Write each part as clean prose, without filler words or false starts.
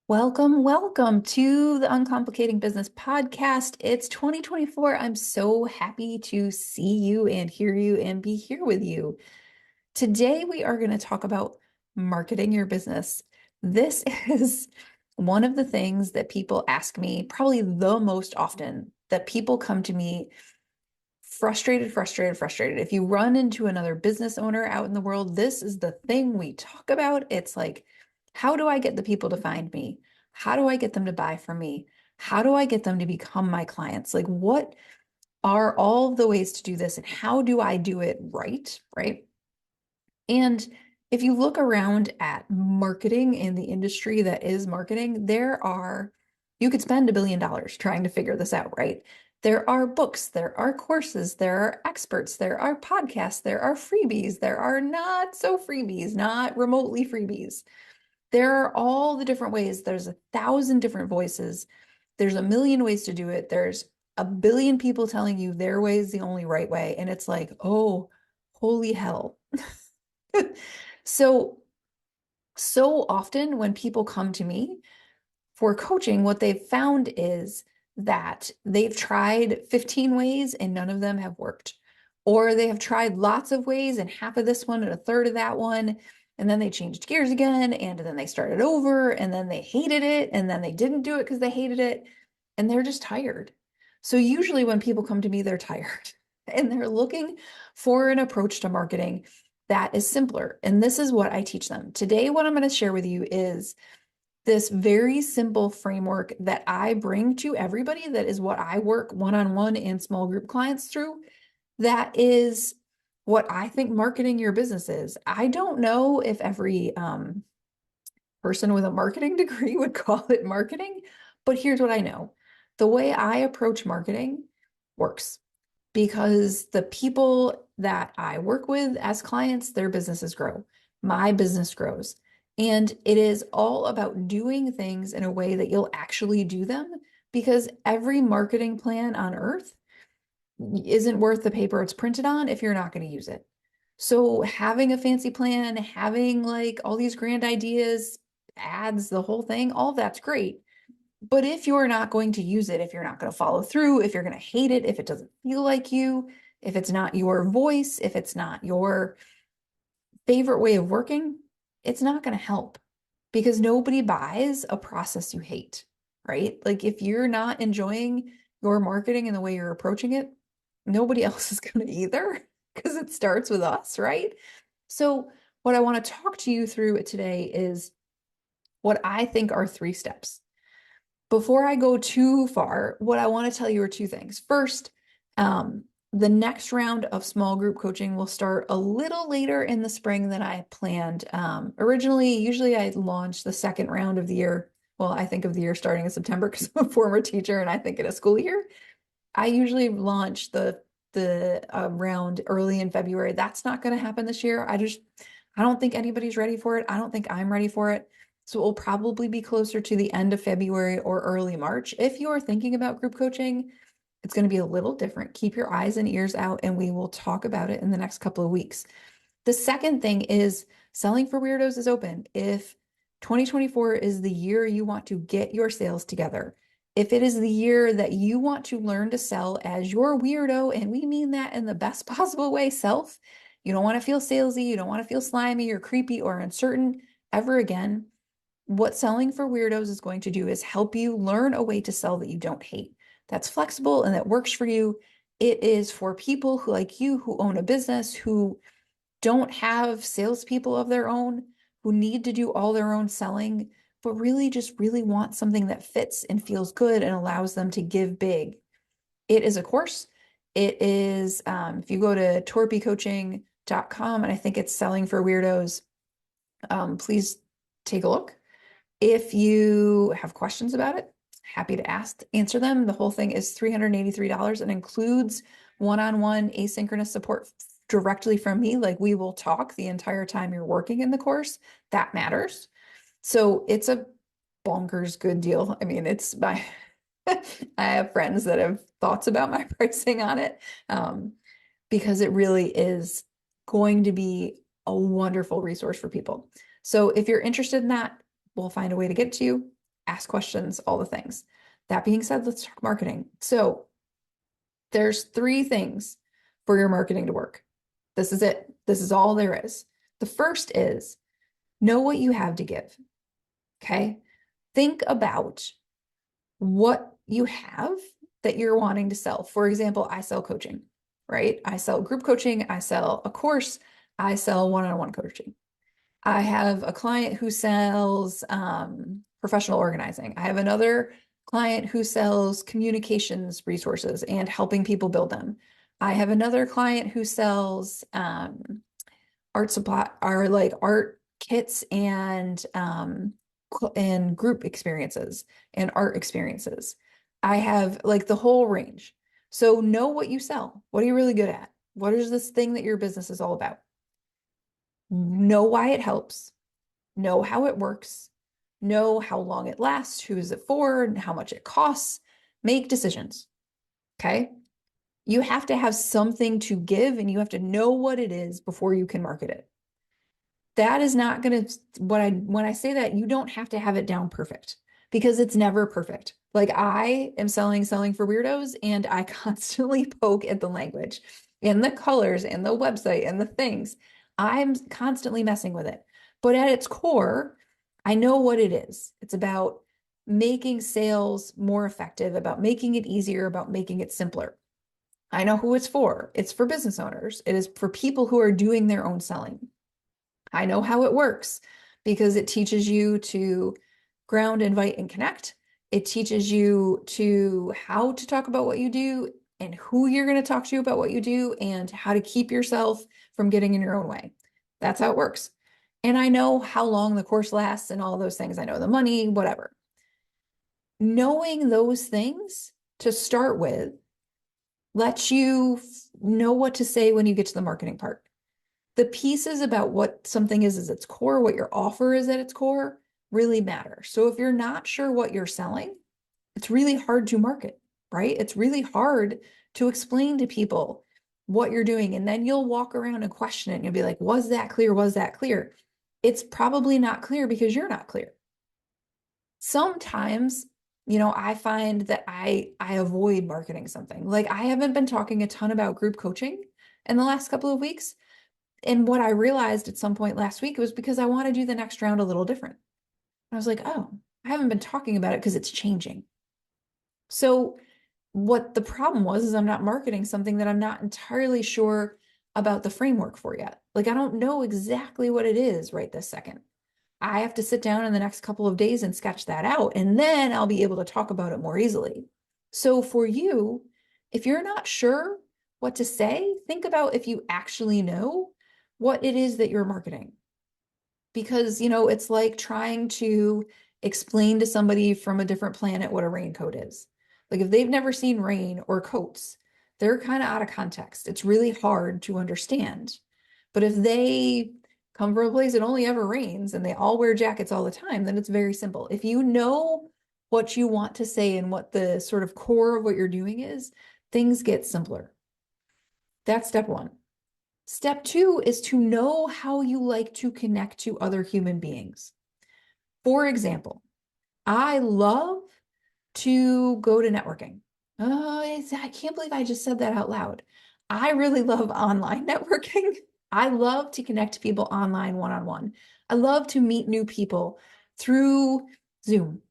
Welcome, welcome to the Uncomplicating Business Podcast. It's 2024. I'm so happy to see you and hear you and be here with you. Today, we are going to talk about marketing your business. This is one of the things that people ask me probably the most often, that people come to me frustrated, frustrated, frustrated. If you run into another business owner out in the world, this is the thing we talk about. It's like, how do I get the people to find me? How do I get them to buy from me? How do I get them to become my clients? Like, what are all the ways to do this, and how do I do it right? Right. And if you look around at marketing in the industry that is marketing, you could spend $1 billion trying to figure this out, right? There are books, there are courses, there are experts, there are podcasts, there are freebies, there are not so freebies, not remotely freebies. There are all the different ways. There's 1,000 different voices. There's a million ways to do it. There's a billion people telling you their way is the only right way. And it's like, oh, holy hell. So, so often when people come to me for coaching, what they've found is that they've tried 15 ways and none of them have worked. Or they have tried lots of ways and half of this one and a third of that one. And then they changed gears again. And then they started over and then they hated it. And then they didn't do it because they hated it. And they're just tired. So usually when people come to me, they're tired and they're looking for an approach to marketing that is simpler. And this is what I teach them. Today, what I'm going to share with you is this very simple framework that I bring to everybody. That is what I work one-on-one and small group clients through. That is what I think marketing your business is. I don't know if every person with a marketing degree would call it marketing, but here's what I know. The way I approach marketing works because the people that I work with as clients, their businesses grow. My business grows. And it is all about doing things in a way that you'll actually do them, because every marketing plan on earth isn't worth the paper it's printed on if you're not going to use it. So having a fancy plan, having like all these grand ideas, ads, the whole thing, all that's great. But if you're not going to use it, if you're not going to follow through, if you're going to hate it, if it doesn't feel like you, if it's not your voice, if it's not your favorite way of working, it's not going to help, because nobody buys a process you hate, right? Like if you're not enjoying your marketing and the way you're approaching it, nobody else is going to either, because it starts with us, right? So what I want to talk to you through today is what I think are 3 steps. Before I go too far, what I want to tell you are 2 things. First, the next round of small group coaching will start a little later in the spring than I planned. Originally, usually I launch the second round of the year. Well, I think of the year starting in September because I'm a former teacher and I think in a school year. I usually launch the round early in February. That's not going to happen this year. I don't think anybody's ready for it. I don't think I'm ready for it. So it will probably be closer to the end of February or early March. If you're thinking about group coaching, it's going to be a little different. Keep your eyes and ears out, and we will talk about it in the next couple of weeks. The second thing is Selling for Weirdos is open. If 2024 is the year you want to get your sales together, if it is the year that you want to learn to sell as your weirdo, and we mean that in the best possible way, self, you don't want to feel salesy, you don't want to feel slimy or creepy or uncertain ever again. What Selling for Weirdos is going to do is help you learn a way to sell that you don't hate. That's flexible and that works for you. It is for people who, like you, who own a business, who don't have salespeople of their own, who need to do all their own selling, but really just really want something that fits and feels good and allows them to give big. It is a course. It is, if you go to torpycoaching.com, and I think it's Selling for Weirdos, please take a look. If you have questions about it, happy to answer them. The whole thing is $383 and includes one-on-one asynchronous support directly from me. Like we will talk the entire time you're working in the course. That matters. So it's a bonkers good deal. I mean, it's my, I have friends that have thoughts about my pricing on it, because it really is going to be a wonderful resource for people. So if you're interested in that, we'll find a way to get to you. ask questions, all the things. That being said, let's talk marketing. So there's three things for your marketing to work. This is it. This is all there is. The first is know what you have to give. Okay. Think about what you have that you're wanting to sell. For example, I sell coaching, right? I sell group coaching, I sell a course, I sell one-on-one coaching. I have a client who sells professional organizing. I have another client who sells communications resources and helping people build them. I have another client who sells art supply are like art kits and group experiences and art experiences. I have like the whole range. So know what you sell. What are you really good at? What is this thing that your business is all about? Know why it helps, know how it works, know how long it lasts, who is it for, and how much it costs. Make decisions. Okay. You have to have something to give and you have to know what it is before you can market it. That is not going to, when I say that, you don't have to have it down perfect because it's never perfect. Like I am selling for weirdos and I constantly poke at the language and the colors and the website and the things. I'm constantly messing with it. But at its core, I know what it is. It's about making sales more effective, about making it easier, about making it simpler. I know who it's for. It's for business owners. It is for people who are doing their own selling. I know how it works because it teaches you to ground, invite, and connect. It teaches you to how to talk about what you do and who you're going to talk to about what you do and how to keep yourself from getting in your own way. That's how it works. And I know how long the course lasts and all those things. I know the money, whatever. Knowing those things to start with lets you know what to say when you get to the marketing part. The pieces about what something is its core, what your offer is at its core, really matter. So if you're not sure what you're selling, it's really hard to market, right? It's really hard to explain to people what you're doing. And then you'll walk around and question it and you'll be like, was that clear? Was that clear? It's probably not clear because you're not clear. Sometimes, I find that I avoid marketing something. Like I haven't been talking a ton about group coaching in the last couple of weeks. And what I realized at some point last week was because I want to do the next round a little different. I was like, oh, I haven't been talking about it because it's changing. So what the problem was is I'm not marketing something that I'm not entirely sure about the framework for yet. Like I don't know exactly what it is right this second. I have to sit down in the next couple of days and sketch that out, and then I'll be able to talk about it more easily. So for you, if you're not sure what to say, think about if you actually know what it is that you're marketing. Because, it's like trying to explain to somebody from a different planet what a raincoat is. Like if they've never seen rain or coats, they're kind of out of context. It's really hard to understand. But if they come from a place that only ever rains and they all wear jackets all the time, then it's very simple. If you know what you want to say and what the sort of core of what you're doing is, things get simpler. That's step one. Step two is to know how you like to connect to other human beings. For example, I love to go to networking. Oh, I can't believe I just said that out loud. I really love online networking. I love to connect to people online one-on-one. I love to meet new people through Zoom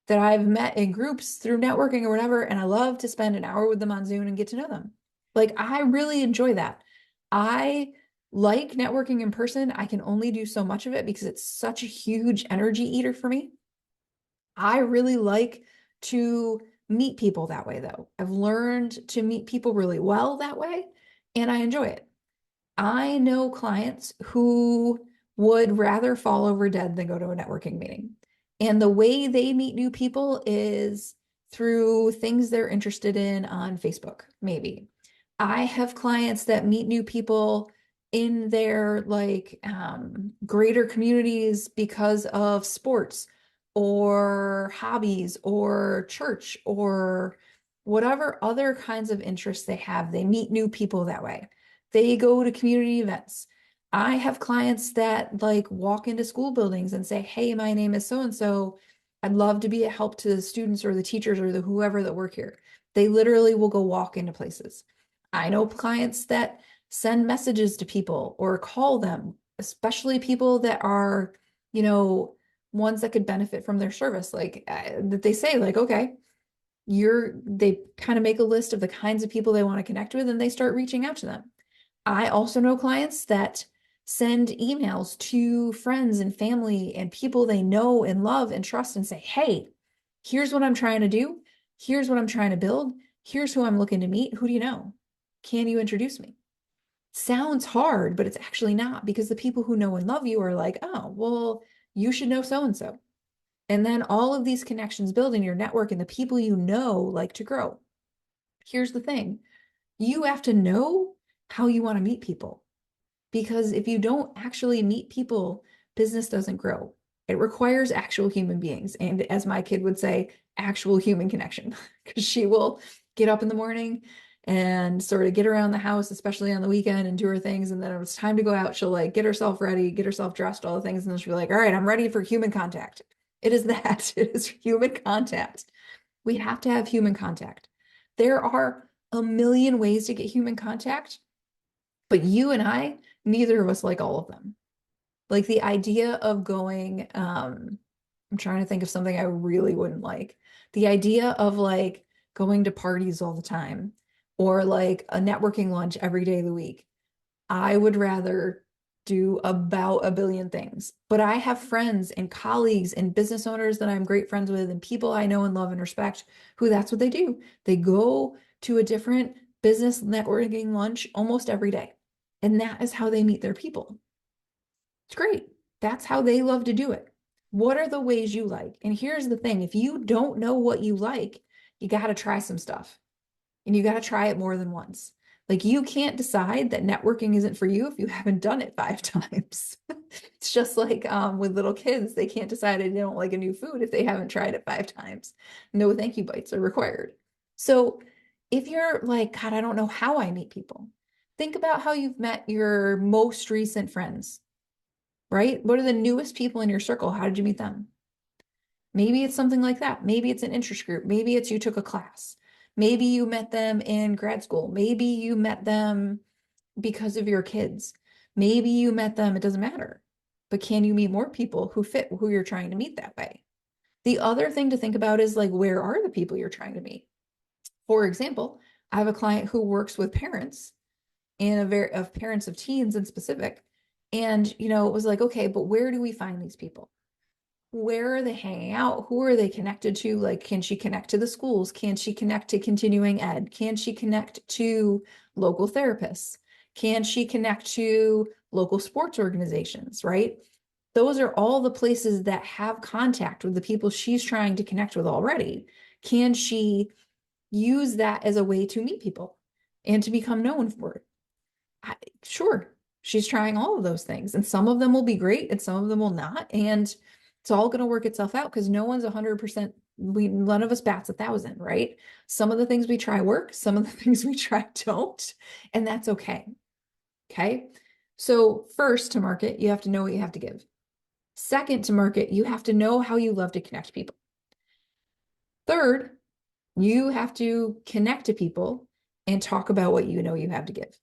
that I've met in groups through networking or whatever, and I love to spend an hour with them on Zoom and get to know them. Like I really enjoy that. I like networking in person. I can only do so much of it because it's such a huge energy eater for me. I really like to meet people that way, though. I've learned to meet people really well that way, and I enjoy it. I know clients who would rather fall over dead than go to a networking meeting. And the way they meet new people is through things they're interested in on Facebook, maybe. I have clients that meet new people in their like greater communities because of sports or hobbies or church or whatever other kinds of interests they have. They meet new people that way. They go to community events. I have clients that like walk into school buildings and say, hey, my name is so and so. I'd love to be a help to the students or the teachers or the whoever that work here. They literally will go walk into places. I know clients that send messages to people or call them, especially people that are, you know, ones that could benefit from their service. Like that they say, like, okay, they kind of make a list of the kinds of people they want to connect with and they start reaching out to them. I also know clients that send emails to friends and family and people they know and love and trust and say, hey, here's what I'm trying to do. Here's what I'm trying to build. Here's who I'm looking to meet. Who do you know? Can you introduce me? Sounds hard, but it's actually not because the people who know and love you are like, oh, well, you should know so and so. And then all of these connections build in your network and the people you know like to grow. Here's the thing, you have to know how you want to meet people. Because if you don't actually meet people, business doesn't grow. It requires actual human beings. And as my kid would say, actual human connection. Because she will get up in the morning and sort of get around the house, especially on the weekend, and do her things. And then when it's time to go out, she'll like get herself ready, get herself dressed, all the things. And then she'll be like, all right, I'm ready for human contact. It is that. It is human contact. We have to have human contact. There are a million ways to get human contact, but you and I, neither of us like all of them. Like the idea of going, I'm trying to think of something I really wouldn't like. The idea of like going to parties all the time or like a networking lunch every day of the week. I would rather do about a billion things. But I have friends and colleagues and business owners that I'm great friends with and people I know and love and respect who that's what they do. They go to a different business networking lunch almost every day. And that is how they meet their people. It's great. That's how they love to do it. What are the ways you like? And here's the thing, if you don't know what you like, you got to try some stuff and you got to try it more than once. Like you can't decide that networking isn't for you if you haven't done it 5 times. It's just like with little kids, they can't decide they don't like a new food if they haven't tried it 5 times. No thank you bites are required. So if you're like, God, I don't know how I meet people, think about how you've met your most recent friends, right? What are the newest people in your circle? How did you meet them? Maybe it's something like that. Maybe it's an interest group. Maybe it's you took a class. Maybe you met them in grad school. Maybe you met them because of your kids. Maybe you met them, it doesn't matter. But can you meet more people who fit who you're trying to meet that way? The other thing to think about is like, where are the people you're trying to meet? For example, I have a client who works with parents and of parents of teens in specific. And, it was like, okay, but where do we find these people? Where are they hanging out? Who are they connected to? Like, can she connect to the schools? Can she connect to continuing ed? Can she connect to local therapists? Can she connect to local sports organizations, right? Those are all the places that have contact with the people she's trying to connect with already. Can she use that as a way to meet people and to become known for it? Sure, she's trying all of those things, and some of them will be great and some of them will not. And it's all going to work itself out because no one's 100%. None of us bats 1,000, right? Some of the things we try work, some of the things we try don't, and that's okay. Okay. So, first to market, you have to know what you have to give. Second to market, you have to know how you love to connect people. Third, you have to connect to people and talk about what you know you have to give.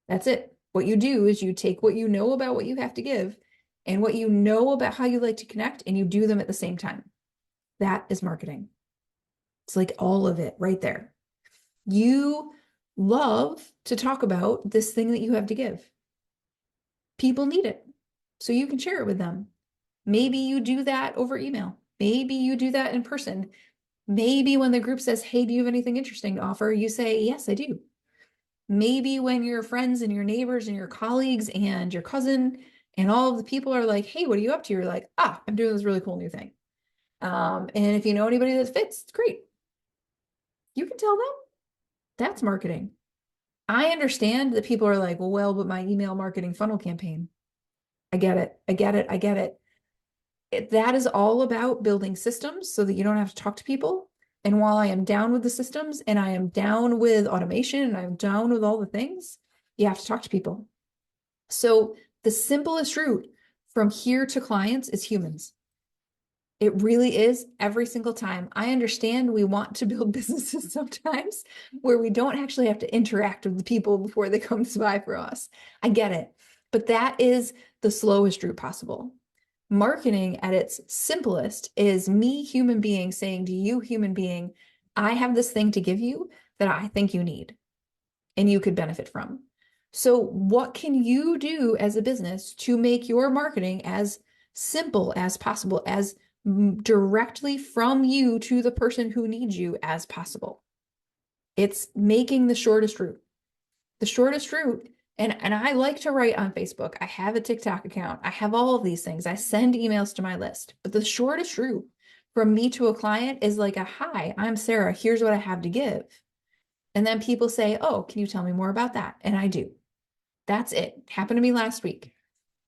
That's it. What you do is you take what you know about what you have to give and what you know about how you like to connect and you do them at the same time. That is marketing. It's like all of it right there. You love to talk about this thing that you have to give. People need it. So you can share it with them. Maybe you do that over email. Maybe you do that in person. Maybe when the group says, hey, do you have anything interesting to offer? You say, yes, I do. Maybe when your friends and your neighbors and your colleagues and your cousin and all of the people are like, hey, what are you up to? You're like, I'm doing this really cool new thing. And if you know anybody that fits, it's great. You can tell them that's marketing. I understand that people are like, well, but my email marketing funnel campaign. I get it. I get it. I get it. That is all about building systems so that you don't have to talk to people. And while I am down with the systems and I am down with automation and I'm down with all the things, you have to talk to people. So the simplest route from here to clients is humans. It really is every single time. I understand we want to build businesses sometimes where we don't actually have to interact with the people before they come to buy from us. I get it. But that is the slowest route possible. Marketing at its simplest is me, human being, saying to you, human being, I have this thing to give you that I think you need and you could benefit from. So, what can you do as a business to make your marketing as simple as possible, as directly from you to the person who needs you as possible? It's making the shortest route. The shortest route. And I like to write on Facebook. I have a TikTok account. I have all of these things. I send emails to my list. But the shortest route from me to a client is like a hi, I'm Sarah. Here's what I have to give. And then people say, oh, can you tell me more about that? And I do. That's it. Happened to me last week.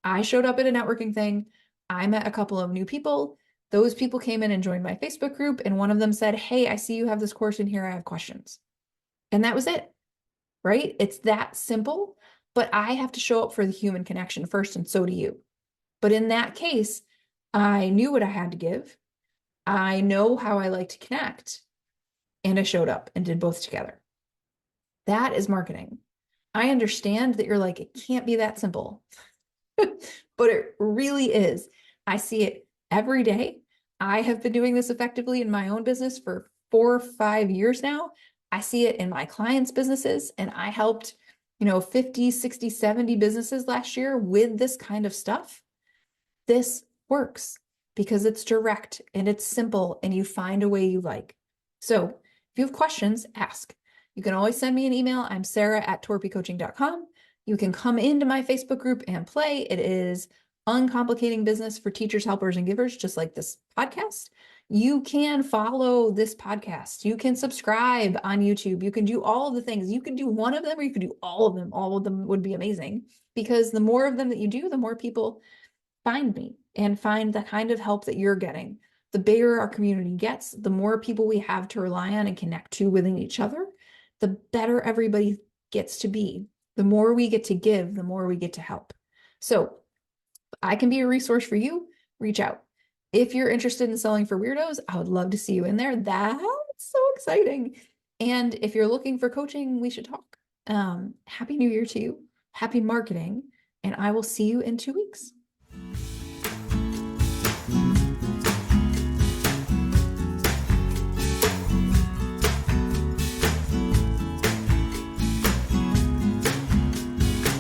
I showed up at a networking thing. I met a couple of new people. Those people came in and joined my Facebook group. And one of them said, hey, I see you have this course in here. I have questions. And that was it, right? It's that simple. But I have to show up for the human connection first, and so do you. But in that case, I knew what I had to give. I know how I like to connect. And I showed up and did both together. That is marketing. I understand that you're like, it can't be that simple, but it really is. I see it every day. I have been doing this effectively in my own business for 4 or 5 years now. I see it in my clients' businesses, and I helped, 50, 60, 70 businesses last year with this kind of stuff. This works because it's direct and it's simple and you find a way you like. So if you have questions, ask. You can always send me an email. I'm sarah@torpycoaching.com. You can come into my Facebook group and play. It is Uncomplicating Business for Teachers, Helpers, and Givers, just like this podcast. You can follow this podcast. You can subscribe on YouTube. You can do all of the things. You can do one of them or you can do all of them. All of them would be amazing because the more of them that you do, the more people find me and find the kind of help that you're getting. The bigger our community gets, the more people we have to rely on and connect to within each other, the better everybody gets to be. The more we get to give, the more we get to help. So I can be a resource for you. Reach out. If you're interested in selling for weirdos, I would love to see you in there. That's so exciting. And if you're looking for coaching, we should talk. Happy New Year to you. Happy marketing. And I will see you in 2 weeks.